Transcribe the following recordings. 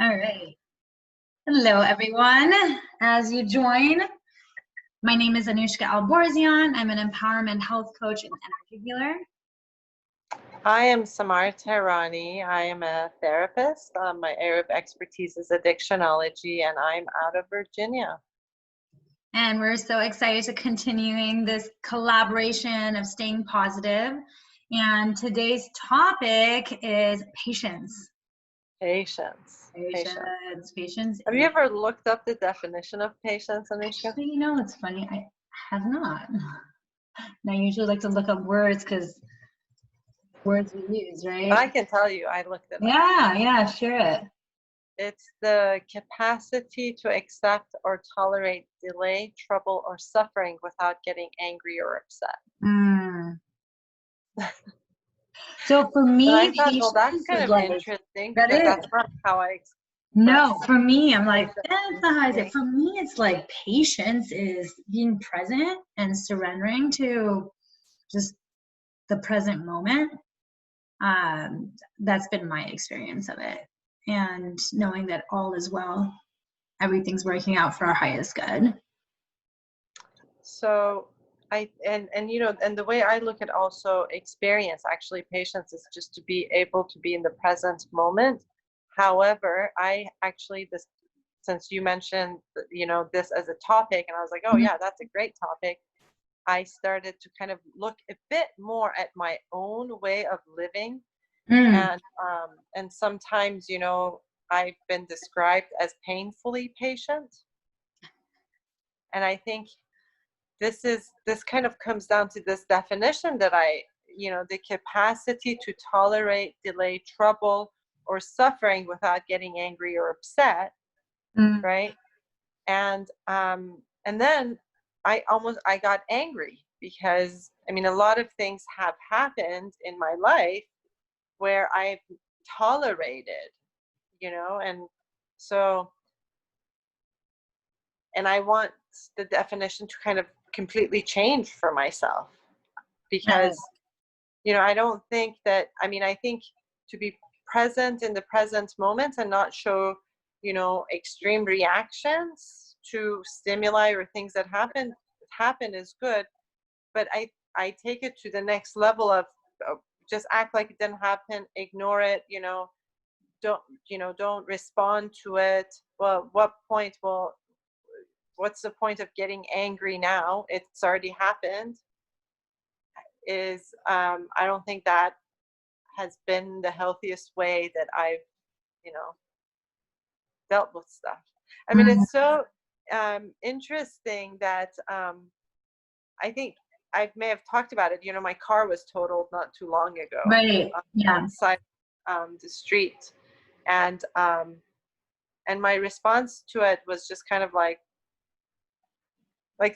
All right. Hello, everyone. As you join, my name is Anuschka Alborzian. I'm an empowerment health coach and energy healer. I am Samar Tehrani. I am a therapist. My area of expertise is addictionology, and I'm out of Virginia. And we're so excited to continuing this collaboration of staying positive. And today's topic is patience. Patience. Patience. Have you ever looked up the definition of patience, Anuschka? Actually, you know, it's funny. I have not. And I usually like to look up words because words we use, right? I can tell you, I looked it up. Yeah, share it. It's the capacity to accept or tolerate delay, trouble, or suffering without getting angry or upset. So for me, I thought, well, that's kind of interesting because that's not how I express. No, for me, I'm like, that's not how I say it. For me, it's like patience is being present and surrendering to just the present moment. That's been my experience of it. And knowing that all is well, everything's working out for our highest good. So and the way I look at also experience, actually patience is just to be able to be in the present moment. However, I actually, since you mentioned, this as a topic, and I was like, oh yeah, that's a great topic. I started to kind of look a bit more at my own way of living. And sometimes, I've been described as painfully patient. And I think this kind of comes down to this definition that the capacity to tolerate, delay, trouble, or suffering without getting angry or upset, right? And then I got angry because, a lot of things have happened in my life where I've tolerated, and so, and I want the definition to kind of completely change for myself, because I don't think that, I think to be present in the present moment and not show extreme reactions to stimuli or things that happen is good, but I take it to the next level of just act like it didn't happen, ignore it, don't respond to it. Well, what's the point of getting angry now? It's already happened. I don't think that has been the healthiest way that I've, dealt with stuff. It's so interesting that I think I may have talked about it. My car was totaled not too long ago. Right. Outside the street, and my response to it was just kind of like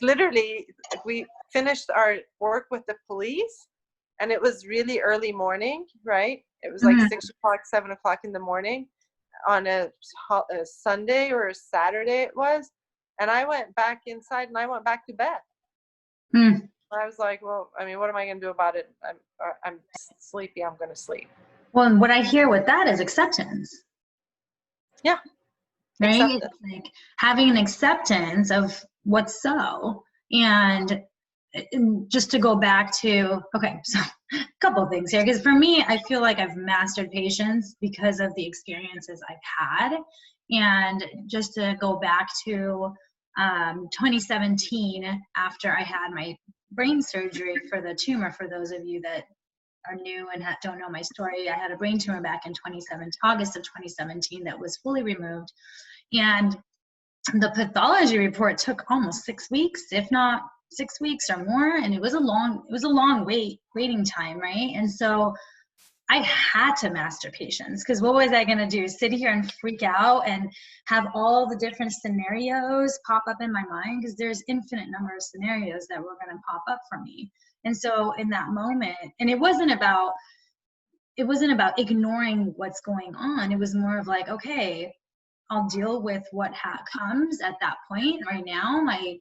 literally, we finished our work with the police, and it was really early morning, right? It was like 6 o'clock, 7 o'clock in the morning on a Sunday or a Saturday it was. And I went back inside and I went back to bed. I was like, well, what am I going to do about it? I'm sleepy. I'm going to sleep. Well, and what I hear with that is acceptance. Yeah. Right? It's like having an acceptance of what's so. And just to go back to, okay, so a couple of things here, because for me, I feel like I've mastered patience because of the experiences I've had. And just to go back to 2017, after I had my brain surgery for the tumor, for those of you that are new and don't know my story, I had a brain tumor back in August of 2017 that was fully removed. And the pathology report took almost 6 weeks, if not 6 weeks or more. And it was a long waiting time, right? And so I had to master patience, because what was I going to do? Sit here and freak out and have all the different scenarios pop up in my mind? Because there's infinite number of scenarios that were going to pop up for me. And so in that moment, and it wasn't about ignoring what's going on. It was more of like, okay, I'll deal with what comes at that point. Right now, my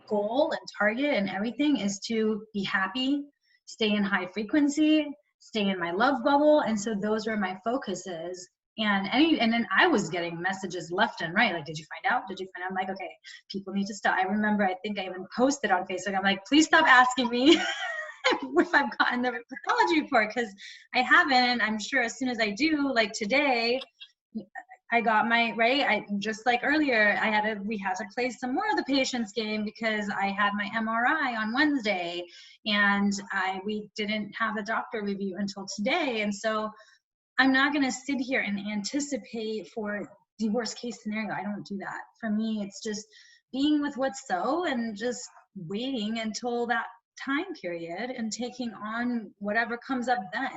goal and target and everything is to be happy, stay in high frequency, stay in my love bubble. And so those were my focuses. And then I was getting messages left and right, like, did you find out? Did you find out? I'm like, okay, people need to stop. I remember, I think I even posted on Facebook, I'm like, please stop asking me if I've gotten the pathology report, because I haven't. I'm sure as soon as I do, like today, I got my, right, I just like earlier, we had to play some more of the patient's game because I had my MRI on Wednesday, and we didn't have a doctor review until today. And so I'm not going to sit here and anticipate for the worst case scenario. I don't do that. For me, it's just being with what's so, and just waiting until that time period and taking on whatever comes up then.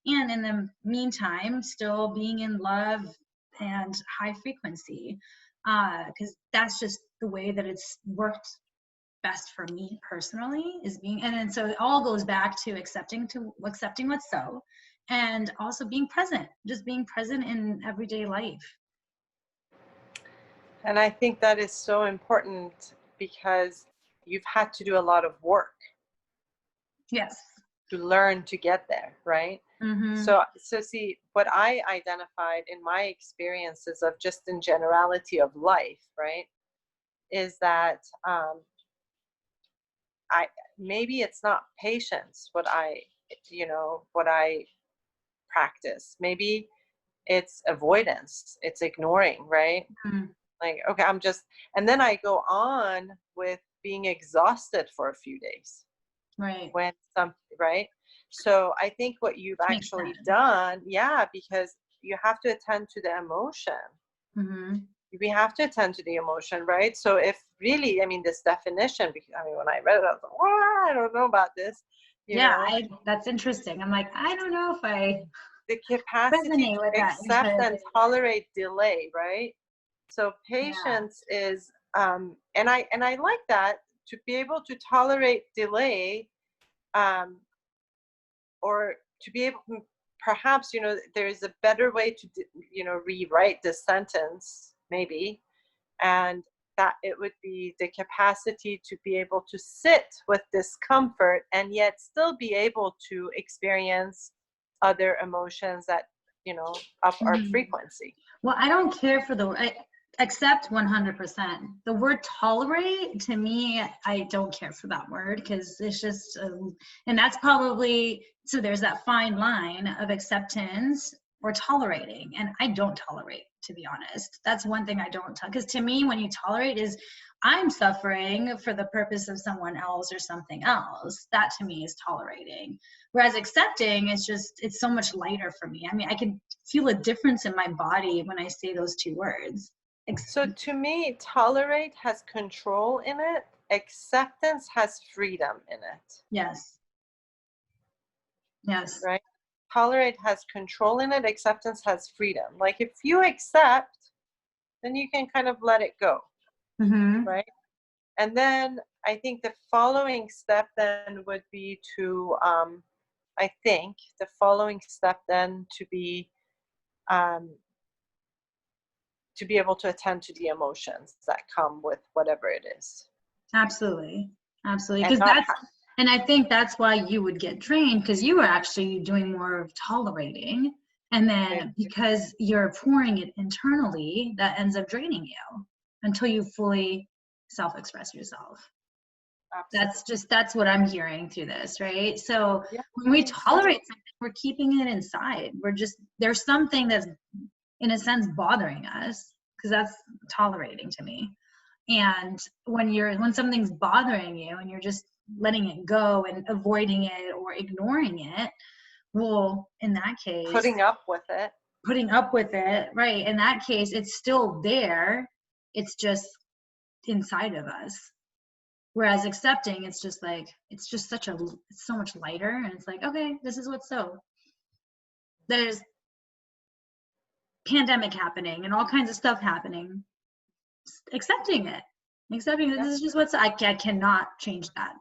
And in the meantime, still being in love and high frequency, because that's just the way that it's worked best for me personally, is being, and then so it all goes back to accepting what's so, and also being present, just being present in everyday life. And I think that is so important because you've had to do a lot of work. Yes. To learn to get there, right? Mm-hmm. So see, what I identified in my experiences of just in generality of life, right, is that maybe it's not patience what I practice. Maybe it's avoidance, it's ignoring, right? Mm-hmm. Like, okay, and then I go on with being exhausted for a few days. Right. Right? So I think what you've actually done, because you have to attend to the emotion. Mm-hmm. We have to attend to the emotion, right? So if really, I mean, this definition, when I read it, I was like, well, I don't know about this. That's interesting. I'm like, I don't know if the capacity to accept and tolerate delay, right? So patience is, and I like that, to be able to tolerate delay, or to be able, perhaps, there's a better way to, rewrite this sentence, maybe, and that it would be the capacity to be able to sit with discomfort and yet still be able to experience other emotions that, up our frequency. Well, I don't care for accept 100%. The word tolerate, to me, I don't care for that word, because it's just, and that's probably, so there's that fine line of acceptance or tolerating, and I don't tolerate, to be honest. That's one thing I don't, because to me, when you tolerate, is I'm suffering for the purpose of someone else or something else. That to me is tolerating. Whereas accepting is just, it's so much lighter for me. I mean, I can feel a difference in my body when I say those two words. So to me, tolerate has control in it. Acceptance has freedom in it. Yes. Yes. Right? Tolerate has control in it. Acceptance has freedom. Like, if you accept, then you can kind of let it go. Mm-hmm. Right? And then I think the following step then would be to, I think the following step then to be able to attend to the emotions that come with whatever it is. Absolutely. Because and I think that's why you would get trained, because you were actually doing more of tolerating. And then because you're pouring it internally, that ends up draining you until you fully self-express yourself. Absolutely. That's what I'm hearing through this, right? So when we tolerate something, we're keeping it inside. There's something that's, in a sense, bothering us, because that's tolerating to me. And when something's bothering you and you're just letting it go and avoiding it or ignoring it, well, in that case, putting up with it, right? In that case, it's still there. It's just inside of us. Whereas accepting, it's just like, it's so much lighter, and it's like, okay, this is what's so. There's pandemic happening and all kinds of stuff happening. Accepting that this is just what's, I cannot change that.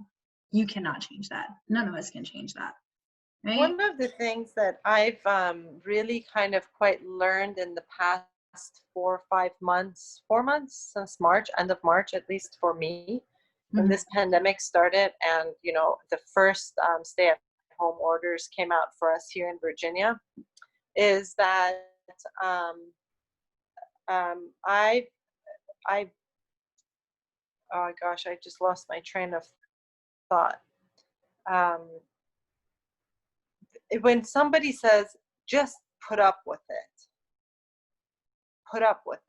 You cannot change that. None of us can change that. Right? One of the things that I've really kind of quite learned in the past 4 months since March, end of March, at least for me, when this pandemic started, and the first stay-at-home orders came out for us here in Virginia, is that I oh gosh, I just lost my train of thought. When somebody says, just put up with it, put up with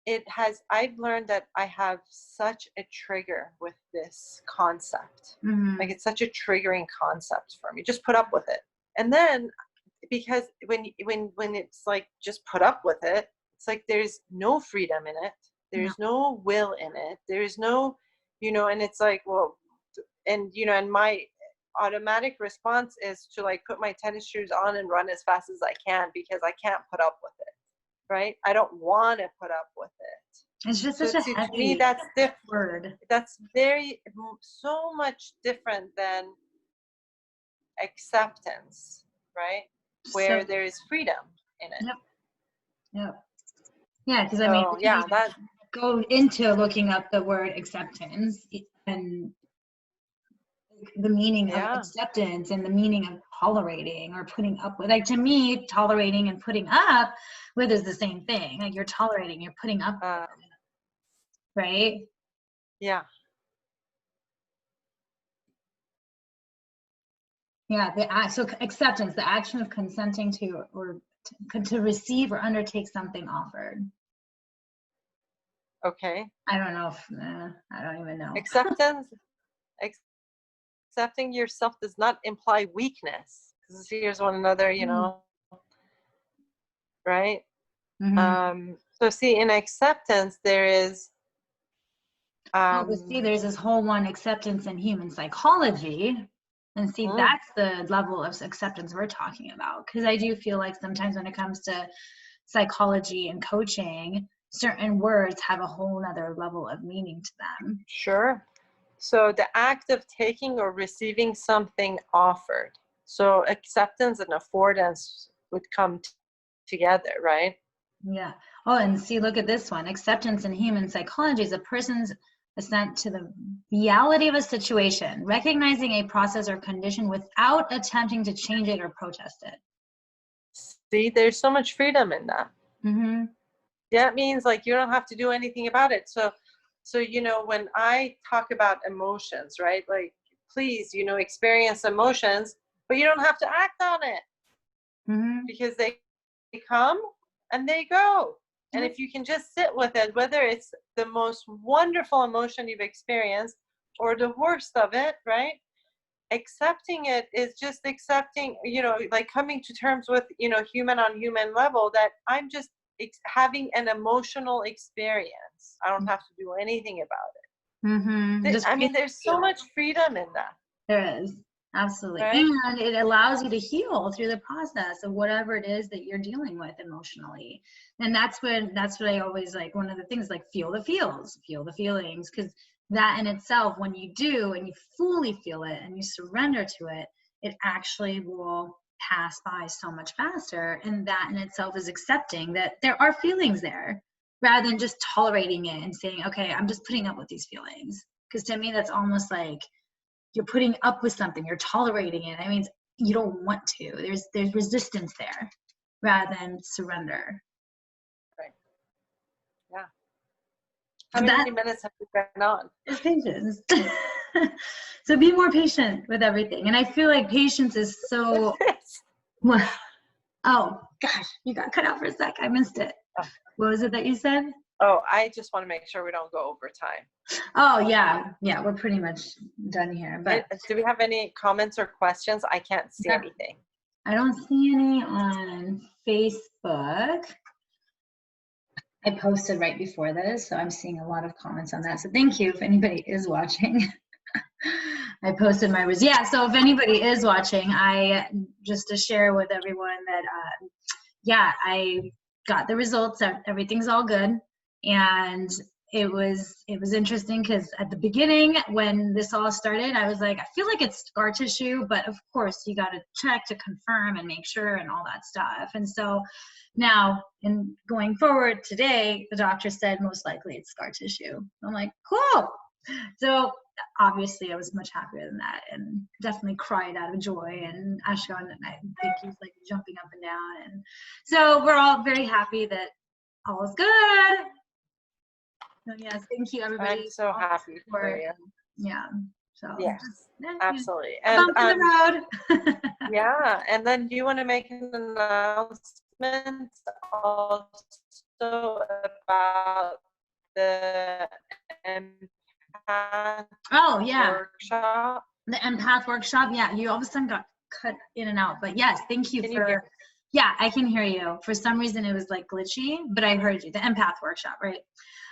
it. I've learned that I have such a trigger with this concept. Like it's such a triggering concept for me. Just put up with it. And then because when it's like, just put up with it, it's like, there's no freedom in it. There's no will in it. There's no, and it's like, well, and my automatic response is to like put my tennis shoes on and run as fast as I can, because I can't put up with it, right? I don't want to put up with it. It's just such a heavy to me, that's different. word. That's so much different than acceptance, right? Where So, there is freedom in it. Yep. Yeah, because I mean, that go into looking up the word acceptance and the meaning of acceptance and the meaning of tolerating or putting up with. Like, to me, tolerating and putting up with is the same thing. Like, you're tolerating, you're putting up with it, right? Yeah. Yeah, so acceptance, the action of consenting to or to receive or undertake something offered. Okay. I don't know if, I don't even know. Accepting yourself does not imply weakness. Here's one another, right? So see, in acceptance, there is. But see, there's this whole one, acceptance in human psychology. And see, that's the level of acceptance we're talking about. Because I do feel like sometimes when it comes to psychology and coaching, certain words have a whole nother level of meaning to them. Sure. So the act of taking or receiving something offered. So acceptance and affordance would come together, right? Yeah. Oh, and see, look at this one. Acceptance in human psychology is a person's assent to the reality of a situation, recognizing a process or condition without attempting to change it or protest it. See, there's so much freedom in that. That means like you don't have to do anything about it. So when I talk about emotions, right? Like, please, experience emotions, but you don't have to act on it because they come and they go. And if you can just sit with it, whether it's the most wonderful emotion you've experienced or the worst of it, right? Accepting it is just accepting, like coming to terms with, human on human level, that I'm just having an emotional experience. I don't have to do anything about it. I mean, there's so much freedom in that. There is. Absolutely. Right? And it allows you to heal through the process of whatever it is that you're dealing with emotionally. And that's what I always like. One of the things, like, feel the feels, feel the feelings, because that in itself, when you do and you fully feel it and you surrender to it, it actually will pass by so much faster. And that in itself is accepting that there are feelings there, rather than just tolerating it and saying, okay, I'm just putting up with these feelings. Because to me, that's almost like you're putting up with something, you're tolerating it. I mean, you don't want to. There's resistance there, rather than surrender. Right. Yeah. How many minutes have we been on? Patience. So be more patient with everything. And I feel like patience is so. Oh gosh, you got cut out for a sec. I missed it. What was it that you said? Oh, I just want to make sure we don't go over time. Oh, yeah, we're pretty much done here. But do we have any comments or questions? I can't see anything. I don't see any on Facebook. I posted right before this, so I'm seeing a lot of comments on that. So thank you if anybody is watching. I posted my so if anybody is watching, I just to share with everyone that I got the results. Everything's all good. And it was interesting because at the beginning when this all started, I was like, I feel like it's scar tissue, but of course you got to check to confirm and make sure and all that stuff. And so now, in going forward today, the doctor said most likely it's scar tissue. I'm like, cool. So obviously I was much happier than that, and definitely cried out of joy. And Ashkan, and I think he's like jumping up and down. And so we're all very happy that all is good. So yes, thank you everybody. I'm so happy for you. Yeah. So yes, just, absolutely. And bump in the road. Yeah, and then do you want to make an announcement also about the empath workshop? The empath workshop. Yeah, you all of a sudden got cut in and out, but yes, thank you Can for. you hear? Yeah, I can hear you. For some reason, it was like glitchy, but I heard you. The empath workshop, right?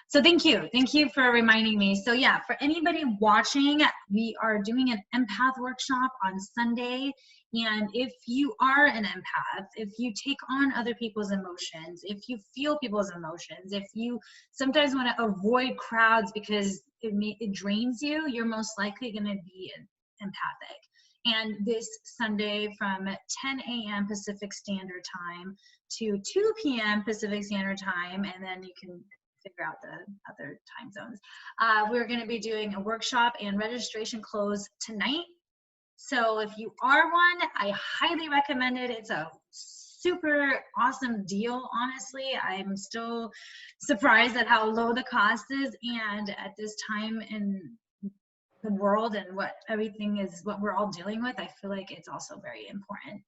So thank you for reminding me. So yeah, for anybody watching, we are doing an empath workshop on Sunday. And if you are an empath, if you take on other people's emotions, if you feel people's emotions, if you sometimes want to avoid crowds because it drains you, you're most likely going to be empathic. And this Sunday from 10 a.m. Pacific Standard Time to 2 p.m. Pacific Standard Time, and then you can figure out the other time zones. We're going to be doing a workshop, and registration closed tonight. So if you are one, I highly recommend it. It's a super awesome deal, honestly. I'm still surprised at how low the cost is, and at this time in the world and what we're all dealing with, I feel like it's also very important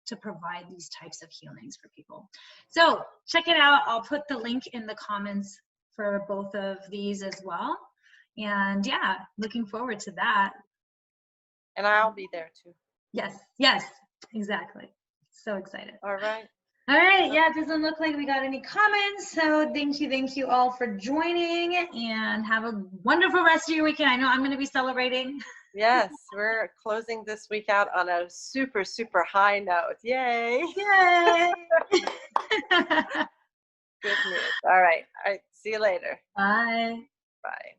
to provide these types of healings for people. So check it out. I'll put the link in the comments for both of these as well. And yeah, looking forward to that. And I'll be there too. Yes, exactly. So excited. All right. All right, yeah, it doesn't look like we got any comments. So thank you all for joining, and have a wonderful rest of your weekend. I know I'm going to be celebrating. Yes, we're closing this week out on a super, super high note. Yay. Yay. Good news. All right. See you later. Bye. Bye.